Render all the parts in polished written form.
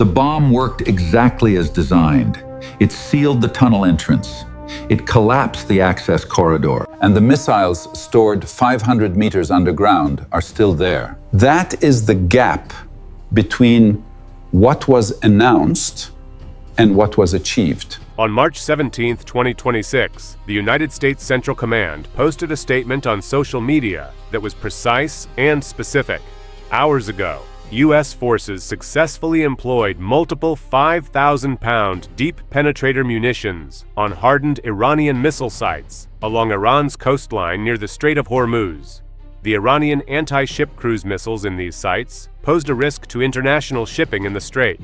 The bomb worked exactly as designed. It sealed the tunnel entrance. It collapsed the access corridor. And the missiles stored 500 meters underground are still there. That is the gap between what was announced and what was achieved. On March 17, 2026, the United States Central Command posted a statement on social media that was precise and specific. Hours ago, U.S. forces successfully employed multiple 5,000-pound deep penetrator munitions on hardened Iranian missile sites along Iran's coastline near the Strait of Hormuz. The Iranian anti-ship cruise missiles in these sites posed a risk to international shipping in the strait.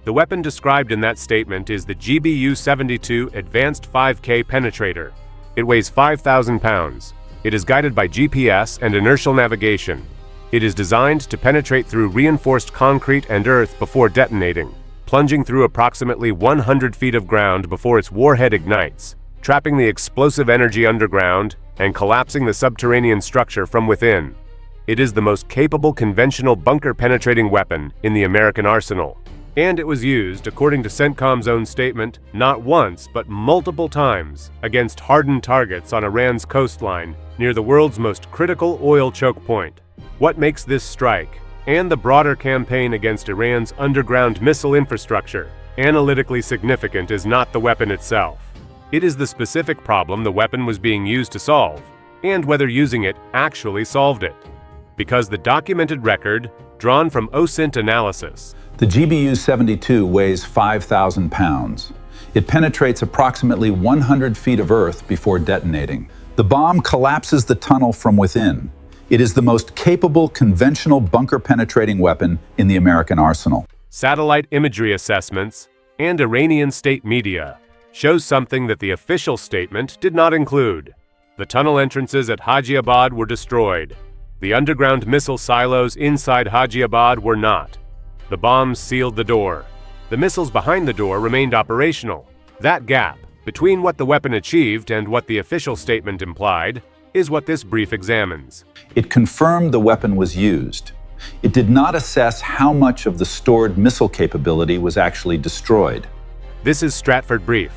The weapon described in that statement is the GBU-72 Advanced 5K Penetrator. It weighs 5,000 pounds. It is guided by GPS and inertial navigation. It is designed to penetrate through reinforced concrete and earth before detonating, plunging through approximately 100 feet of ground before its warhead ignites, trapping the explosive energy underground and collapsing the subterranean structure from within. It is the most capable conventional bunker-penetrating weapon in the American arsenal. And it was used, according to CENTCOM's own statement, not once but multiple times against hardened targets on Iran's coastline near the world's most critical oil choke point. What makes this strike, and the broader campaign against Iran's underground missile infrastructure, analytically significant is not the weapon itself. It is the specific problem the weapon was being used to solve, and whether using it actually solved it. Because the documented record, drawn from OSINT analysis, the GBU-72 weighs 5,000 pounds. It penetrates approximately 100 feet of earth before detonating. The bomb collapses the tunnel from within. It is the most capable conventional bunker-penetrating weapon in the American arsenal. Satellite imagery assessments and Iranian state media shows something that the official statement did not include. The tunnel entrances at Hajiabad were destroyed. The underground missile silos inside Hajiabad were not. The bombs sealed the door. The missiles behind the door remained operational. That gap between what the weapon achieved and what the official statement implied is what this brief examines. It confirmed the weapon was used. It did not assess how much of the stored missile capability was actually destroyed. This is Stratford Brief.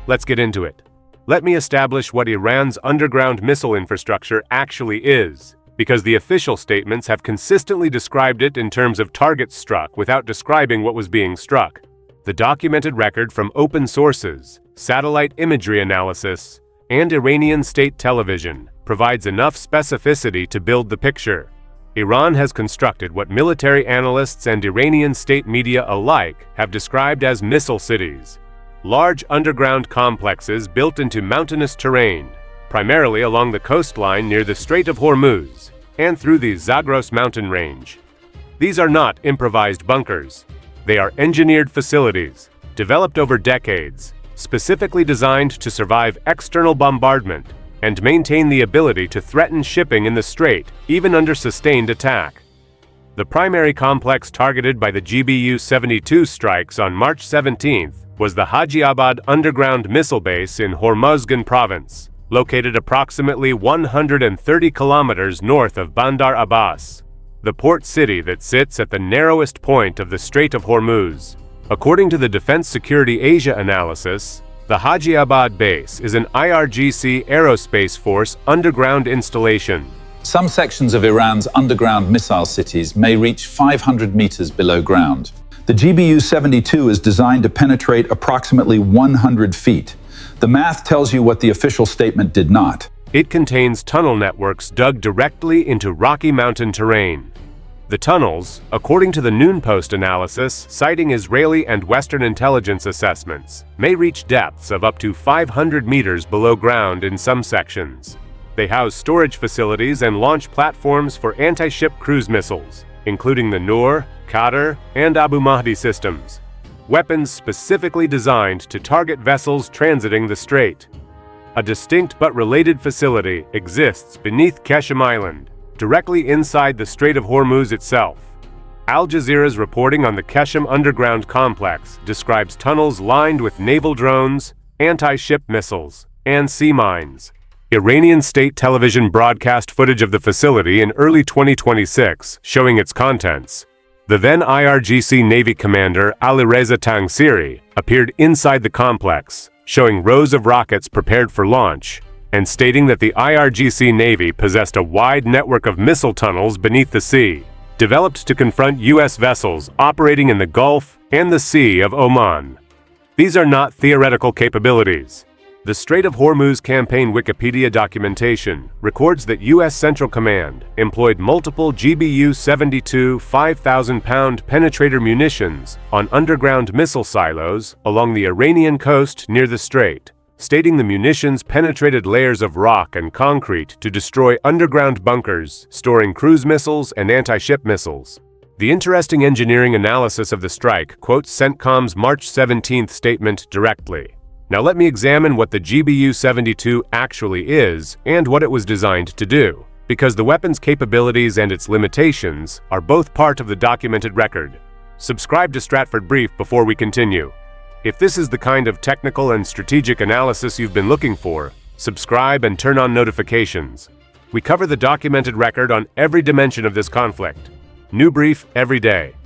Let's get into it. Let me establish what Iran's underground missile infrastructure actually is, because the official statements have consistently described it in terms of targets struck without describing what was being struck. The documented record from open sources, satellite imagery analysis, and Iranian state television provides enough specificity to build the picture. Iran has constructed what military analysts and Iranian state media alike have described as missile cities, large underground complexes built into mountainous terrain, primarily along the coastline near the Strait of Hormuz and through the Zagros mountain range. These are not improvised bunkers. They are engineered facilities, developed over decades, specifically designed to survive external bombardment and maintain the ability to threaten shipping in the strait, even under sustained attack. The primary complex targeted by the GBU-72 strikes on March 17th was the Hajiabad underground missile base in Hormozgan province, located approximately 130 kilometers north of Bandar Abbas, the port city that sits at the narrowest point of the Strait of Hormuz. According to the Defense Security Asia analysis, the Hajiabad base is an IRGC Aerospace Force underground installation. Some sections of Iran's underground missile cities may reach 500 meters below ground. The GBU-72 is designed to penetrate approximately 100 feet. The math tells you what the official statement did not. It contains tunnel networks dug directly into Rocky Mountain terrain. The tunnels, according to the Noon Post analysis, citing Israeli and Western intelligence assessments, may reach depths of up to 500 meters below ground in some sections. They house storage facilities and launch platforms for anti-ship cruise missiles, including the Noor, Qadr, and Abu Mahdi systems. Weapons specifically designed to target vessels transiting the strait. A distinct but related facility exists beneath Qeshm Island, directly inside the Strait of Hormuz itself. Al Jazeera's reporting on the Qeshm underground complex describes tunnels lined with naval drones, anti-ship missiles, and sea mines. Iranian state television broadcast footage of the facility in early 2026 showing its contents. The then IRGC Navy commander Alireza Tangsiri appeared inside the complex, showing rows of rockets prepared for launch, and stating that the IRGC Navy possessed a wide network of missile tunnels beneath the sea, developed to confront U.S. vessels operating in the Gulf and the Sea of Oman. These are not theoretical capabilities. The Strait of Hormuz campaign Wikipedia documentation records that U.S. Central Command employed multiple GBU-72 5,000-pound Penetrator munitions on underground missile silos along the Iranian coast near the strait, stating the munitions penetrated layers of rock and concrete to destroy underground bunkers storing cruise missiles and anti-ship missiles. The interesting engineering analysis of the strike quotes CENTCOM's March 17th statement directly. Now let me examine what the GBU-72 actually is and what it was designed to do, because the weapon's capabilities and its limitations are both part of the documented record. Subscribe to Stratford Brief before we continue. If this is the kind of technical and strategic analysis you've been looking for, subscribe and turn on notifications. We cover the documented record on every dimension of this conflict. New brief every day.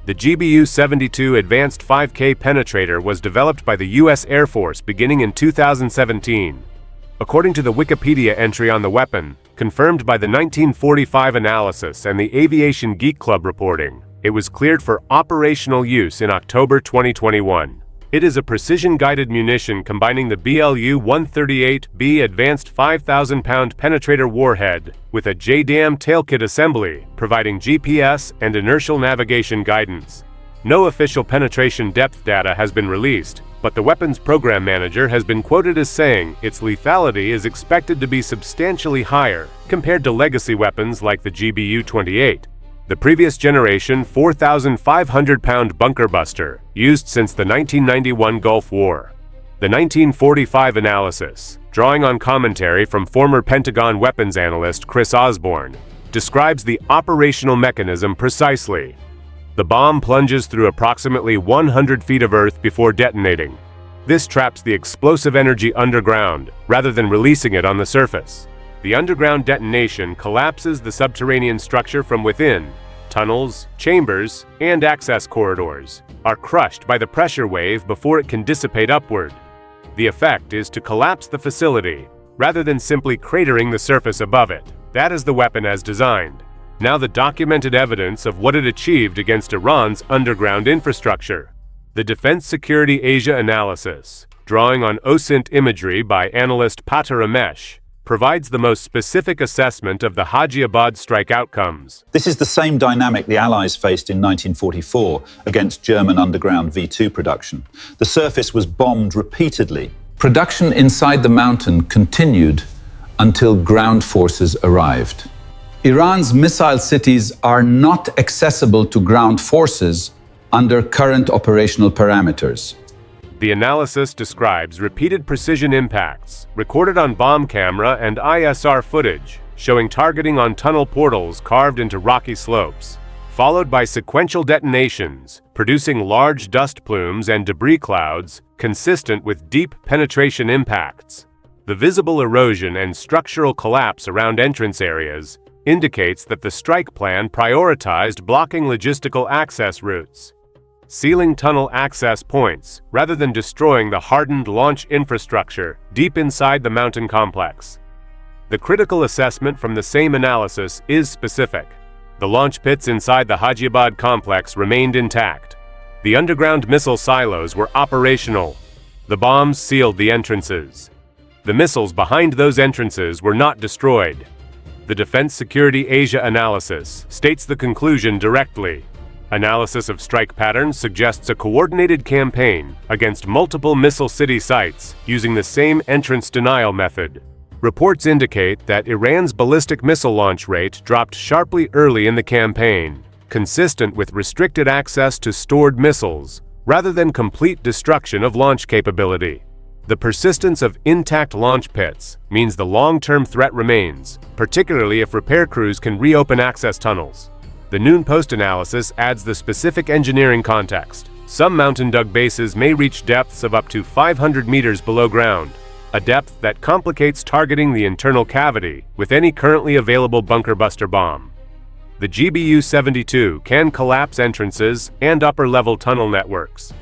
The GBU-72 Advanced 5K Penetrator was developed by the U.S. Air Force beginning in 2017. According to the Wikipedia entry on the weapon, confirmed by the 1945 analysis and the Aviation Geek Club reporting, it was cleared for operational use in October 2021. It is a precision-guided munition combining the BLU-138B Advanced 5,000-pound Penetrator warhead with a JDAM tailkit assembly, providing GPS and inertial navigation guidance. No official penetration depth data has been released, but the weapon's program manager has been quoted as saying its lethality is expected to be substantially higher compared to legacy weapons like the GBU-28. The previous generation 4,500-pound bunker buster, used since the 1991 Gulf War. The 1945 analysis, drawing on commentary from former Pentagon weapons analyst Chris Osborne, describes the operational mechanism precisely. The bomb plunges through approximately 100 feet of earth before detonating. This traps the explosive energy underground, rather than releasing it on the surface. The underground detonation collapses the subterranean structure from within. Tunnels, chambers, and access corridors are crushed by the pressure wave before it can dissipate upward. The effect is to collapse the facility, rather than simply cratering the surface above it. That is the weapon as designed. Now the documented evidence of what it achieved against Iran's underground infrastructure. The Defense Security Asia analysis, drawing on OSINT imagery by analyst Pata Ramesh, provides the most specific assessment of the Hajiabad strike outcomes. This is the same dynamic the Allies faced in 1944 against German underground V2 production. The surface was bombed repeatedly. Production inside the mountain continued until ground forces arrived. Iran's missile cities are not accessible to ground forces under current operational parameters. The analysis describes repeated precision impacts, recorded on bomb camera and ISR footage, showing targeting on tunnel portals carved into rocky slopes, followed by sequential detonations, producing large dust plumes and debris clouds consistent with deep penetration impacts. The visible erosion and structural collapse around entrance areas indicates that the strike plan prioritized blocking logistical access routes, sealing tunnel access points rather than destroying the hardened launch infrastructure deep inside the mountain complex. The critical assessment from the same analysis is specific. The launch pits inside the Hajiabad complex remained intact. The underground missile silos were operational. The bombs sealed the entrances. The missiles behind those entrances were not destroyed. The Defense Security Asia analysis states the conclusion directly. Analysis of strike patterns suggests a coordinated campaign against multiple missile city sites using the same entrance denial method. Reports indicate that Iran's ballistic missile launch rate dropped sharply early in the campaign, consistent with restricted access to stored missiles, rather than complete destruction of launch capability. The persistence of intact launch pits means the long-term threat remains, particularly if repair crews can reopen access tunnels. The Noon Post analysis adds the specific engineering context. Some mountain-dug bases may reach depths of up to 500 meters below ground, a depth that complicates targeting the internal cavity with any currently available bunker buster bomb. The GBU-72 can collapse entrances and upper-level tunnel networks.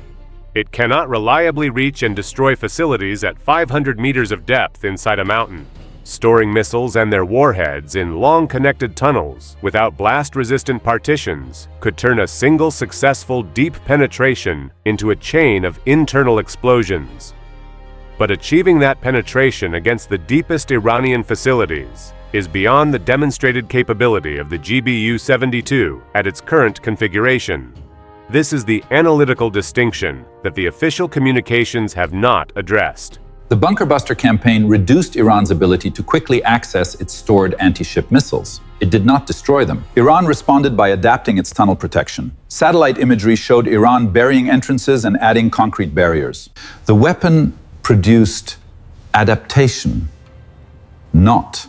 It cannot reliably reach and destroy facilities at 500 meters of depth inside a mountain. Storing missiles and their warheads in long connected tunnels without blast-resistant partitions could turn a single successful deep penetration into a chain of internal explosions. But achieving that penetration against the deepest Iranian facilities is beyond the demonstrated capability of the GBU-72 at its current configuration. This is the analytical distinction that the official communications have not addressed. The bunker buster campaign reduced Iran's ability to quickly access its stored anti-ship missiles. It did not destroy them. Iran responded by adapting its tunnel protection. Satellite imagery showed Iran burying entrances and adding concrete barriers. The weapon produced adaptation, not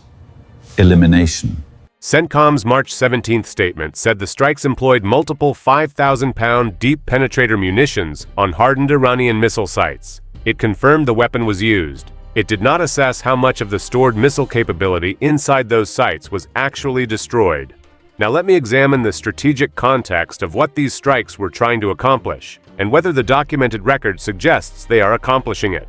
elimination. CENTCOM's March 17th statement said the strikes employed multiple 5,000-pound deep penetrator munitions on hardened Iranian missile sites. It confirmed the weapon was used. It did not assess how much of the stored missile capability inside those sites was actually destroyed. Now let me examine the strategic context of what these strikes were trying to accomplish, and whether the documented record suggests they are accomplishing it.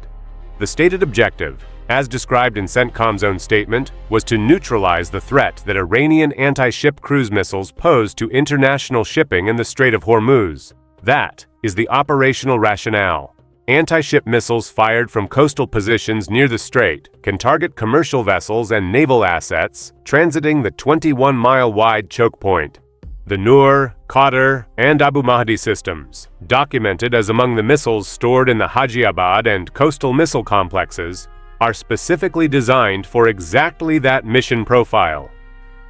The stated objective, as described in CENTCOM's own statement, was to neutralize the threat that Iranian anti-ship cruise missiles pose to international shipping in the Strait of Hormuz. That is the operational rationale. Anti-ship missiles fired from coastal positions near the strait can target commercial vessels and naval assets transiting the 21-mile-wide choke point. The Noor, Qadr, and Abu Mahdi systems, documented as among the missiles stored in the Hajiabad and coastal missile complexes, are specifically designed for exactly that mission profile.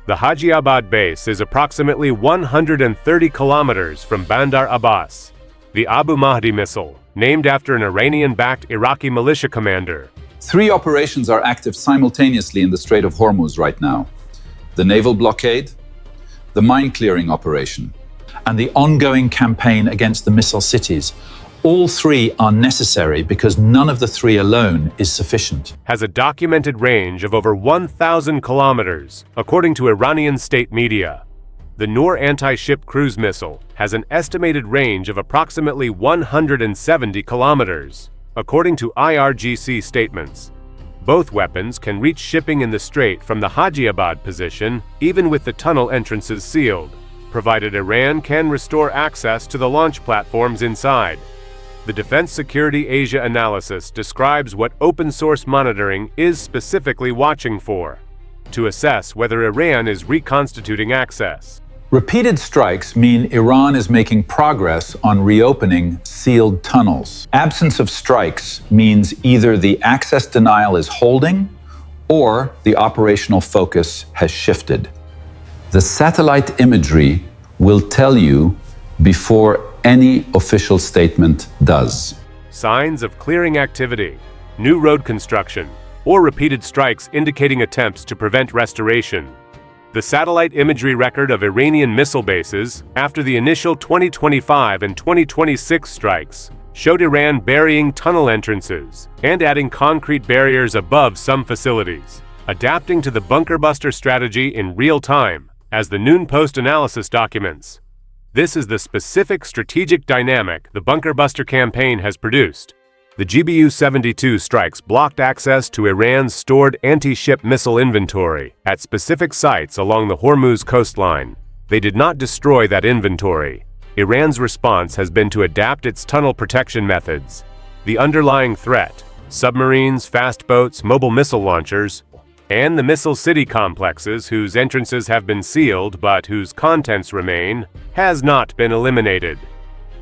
The Hajiabad base is approximately 130 kilometers from Bandar Abbas. The Abu Mahdi missile, named after an Iranian-backed Iraqi militia commander. 3 operations are active simultaneously in the Strait of Hormuz right now. The naval blockade, the mine-clearing operation, and the ongoing campaign against the missile cities. All 3 are necessary because none of the 3 alone is sufficient. Has a documented range of over 1,000 kilometers, according to Iranian state media. The Noor anti-ship cruise missile has an estimated range of approximately 170 kilometers, according to IRGC statements. Both weapons can reach shipping in the strait from the Hajiabad position, even with the tunnel entrances sealed, provided Iran can restore access to the launch platforms inside. The Defense Security Asia analysis describes what open-source monitoring is specifically watching for, to assess whether Iran is reconstituting access. Repeated strikes mean Iran is making progress on reopening sealed tunnels. Absence of strikes means either the access denial is holding or the operational focus has shifted. The satellite imagery will tell you before any official statement does. Signs of clearing activity, new road construction, or repeated strikes indicating attempts to prevent restoration. The satellite imagery record of Iranian missile bases after the initial 2025 and 2026 strikes showed Iran burying tunnel entrances and adding concrete barriers above some facilities, adapting to the bunker buster strategy in real time, as the Noon Post analysis documents. This is the specific strategic dynamic the bunker buster campaign has produced. The GBU-72 strikes blocked access to Iran's stored anti-ship missile inventory at specific sites along the Hormuz coastline. They did not destroy that inventory. Iran's response has been to adapt its tunnel protection methods. The underlying threat, submarines, fast boats, mobile missile launchers, and the missile city complexes whose entrances have been sealed but whose contents remain, has not been eliminated.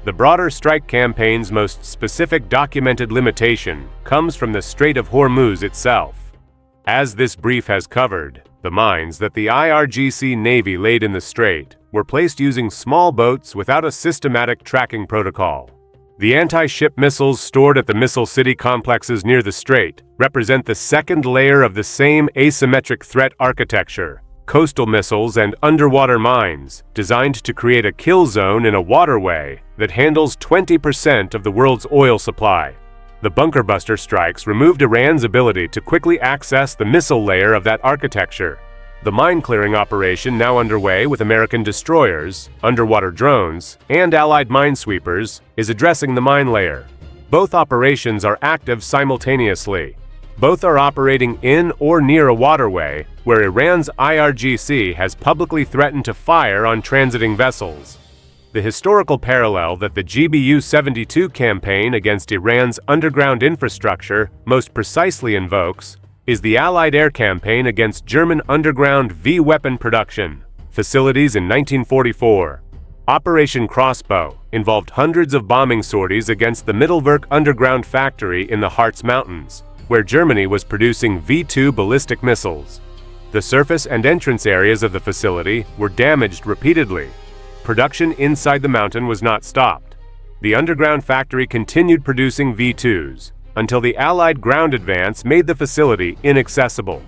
The broader strike campaign's most specific documented limitation comes from the Strait of Hormuz itself. As this brief has covered, the mines that the IRGC Navy laid in the strait were placed using small boats without a systematic tracking protocol. The anti-ship missiles stored at the missile city complexes near the strait represent the second layer of the same asymmetric threat architecture, coastal missiles and underwater mines, designed to create a kill zone in a waterway that handles 20% of the world's oil supply. The bunker buster strikes removed Iran's ability to quickly access the missile layer of that architecture. The mine-clearing operation now underway with American destroyers, underwater drones, and Allied minesweepers is addressing the mine layer. Both operations are active simultaneously. Both are operating in or near a waterway where Iran's IRGC has publicly threatened to fire on transiting vessels. The historical parallel that the GBU-72 campaign against Iran's underground infrastructure most precisely invokes is the Allied air campaign against German underground V-weapon production facilities in 1944. Operation Crossbow involved hundreds of bombing sorties against the Mittelwerk underground factory in the Harz Mountains, where Germany was producing V-2 ballistic missiles. The surface and entrance areas of the facility were damaged repeatedly. Production inside the mountain was not stopped. The underground factory continued producing V-2s until the Allied ground advance made the facility inaccessible.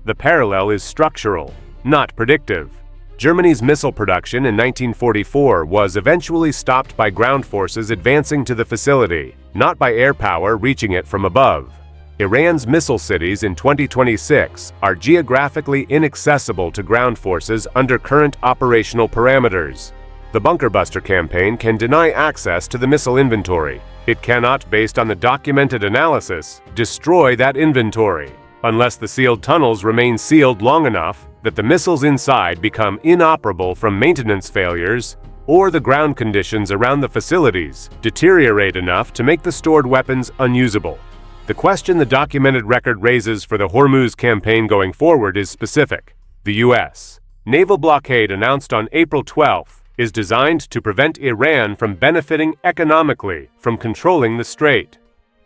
The parallel is structural, not predictive. Germany's missile production in 1944 was eventually stopped by ground forces advancing to the facility, not by air power reaching it from above. Iran's missile cities in 2026 are geographically inaccessible to ground forces under current operational parameters. The bunker buster campaign can deny access to the missile inventory. It cannot, based on the documented analysis, destroy that inventory, unless the sealed tunnels remain sealed long enough that the missiles inside become inoperable from maintenance failures, or the ground conditions around the facilities deteriorate enough to make the stored weapons unusable. The question the documented record raises for the Hormuz campaign going forward is specific. The U.S. naval blockade announced on April 12th is designed to prevent Iran from benefiting economically from controlling the strait.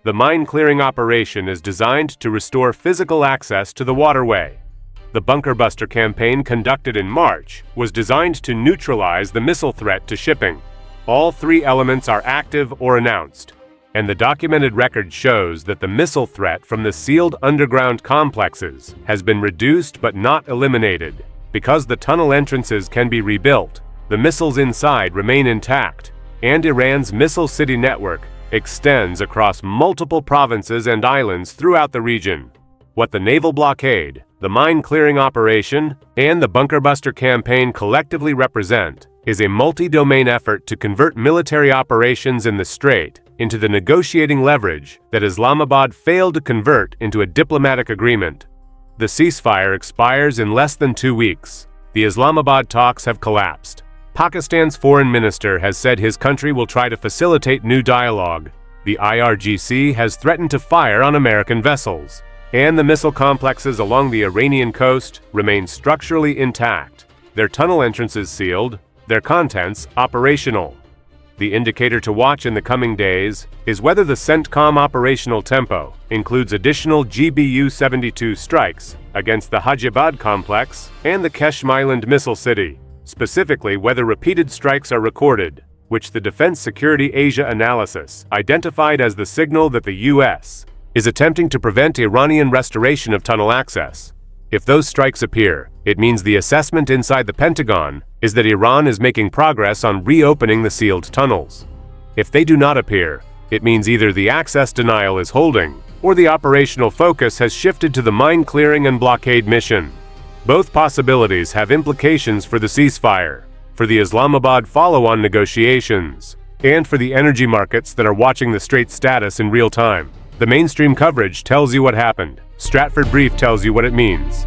The mine-clearing operation is designed to restore physical access to the waterway. The bunker buster campaign conducted in March was designed to neutralize the missile threat to shipping. All three elements are active or announced, and the documented record shows that the missile threat from the sealed underground complexes has been reduced but not eliminated. Because the tunnel entrances can be rebuilt, the missiles inside remain intact, and Iran's missile city network extends across multiple provinces and islands throughout the region. What the naval blockade, the mine-clearing operation, and the bunker buster campaign collectively represent is a multi-domain effort to convert military operations in the strait into the negotiating leverage that Islamabad failed to convert into a diplomatic agreement. The ceasefire expires in less than 2 weeks. The Islamabad talks have collapsed. Pakistan's foreign minister has said his country will try to facilitate new dialogue. The IRGC has threatened to fire on American vessels, and the missile complexes along the Iranian coast remain structurally intact, their tunnel entrances sealed, their contents operational. The indicator to watch in the coming days is whether the CENTCOM operational tempo includes additional GBU-72 strikes against the Hajiabad complex and the Keshm Island missile city, specifically whether repeated strikes are recorded, which the Defense Security Asia analysis identified as the signal that the U.S. is attempting to prevent Iranian restoration of tunnel access. If those strikes appear, it means the assessment inside the Pentagon is that Iran is making progress on reopening the sealed tunnels. If they do not appear, it means either the access denial is holding, or the operational focus has shifted to the mine-clearing and blockade mission. Both possibilities have implications for the ceasefire, for the Islamabad follow-on negotiations, and for the energy markets that are watching the strait's status in real time. The mainstream coverage tells you what happened. Stratford Brief tells you what it means.